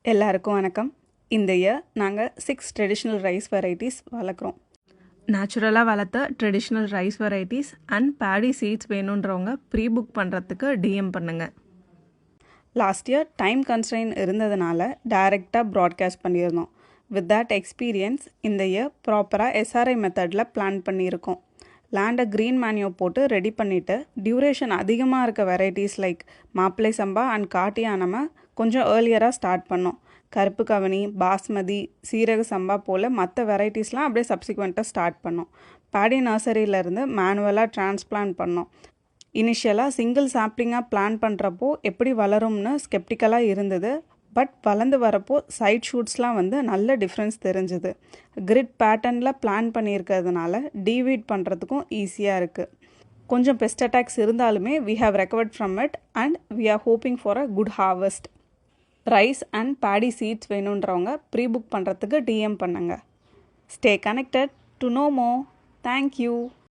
எல்லாருக்கும் வணக்கம். இந்த இயர் நாங்கள் 6 ட்ரெடிஷ்னல் ரைஸ் வெரைட்டிஸ் வளர்க்குறோம். நேச்சுரலாக வளர்த்த traditional rice varieties and paddy seeds வேணுன்றவங்க ப்ரீ புக் பண்ணுறதுக்கு டிஎம் பண்ணுங்கள். லாஸ்ட் இயர் டைம் கன்ஸ்ட்ரெயின் இருந்ததுனால டைரெக்டாக ப்ராட்காஸ்ட் பண்ணியிருந்தோம். வித் தட் எக்ஸ்பீரியன்ஸ் இந்த இயர் ப்ராப்பராக எஸ்ஆர்ஐ மெத்தடில் பிளான் பண்ணியிருக்கோம். லேண்டை க்ரீன் மேன்யூ போட்டு ரெடி பண்ணிவிட்டு டியூரேஷன் அதிகமாக இருக்க வெரைட்டிஸ் லைக் மாப்பிள்ளை சம்பா அண்ட் காட்டியானம கொஞ்சம் ஏர்லியராக ஸ்டார்ட் பண்ணோம். கருப்பு கவனி, பாஸ்மதி, சீரக சம்பா போல் மற்ற வெரைட்டிஸ்லாம் அப்படியே சப்சிக்வெண்ட்டாக ஸ்டார்ட் பண்ணோம். பேடி நர்சரியிலேருந்து மேனுவலாக டிரான்ஸ்பிளான்ட் பண்ணோம். இனிஷியலாக சிங்கிள் சாப்ளிங்காக பிளான் பண்ணுறப்போ எப்படி வளரும்னு ஸ்கெப்டிக்கலாக இருந்தது. பட் வளர்ந்து வரப்போ சைட் ஷூட்ஸ்லாம் நல்ல டிஃப்ரென்ஸ் தெரிஞ்சுது. கிரிட் பேட்டர்னில் பிளான் பண்ணியிருக்கிறதுனால டீவீட் பண்ணுறதுக்கும் ஈஸியாக இருக்குது. கொஞ்சம் பெஸ்ட் அட்டாக்ஸ் இருந்தாலுமே we have recovered from it and we are hoping for a good harvest. Rice and paddy seeds வேணுன்றவங்க ப்ரீ புக் பண்ணுறதுக்கு டிஎம் பண்ணுங்கள். Stay connected to know more. Thank you.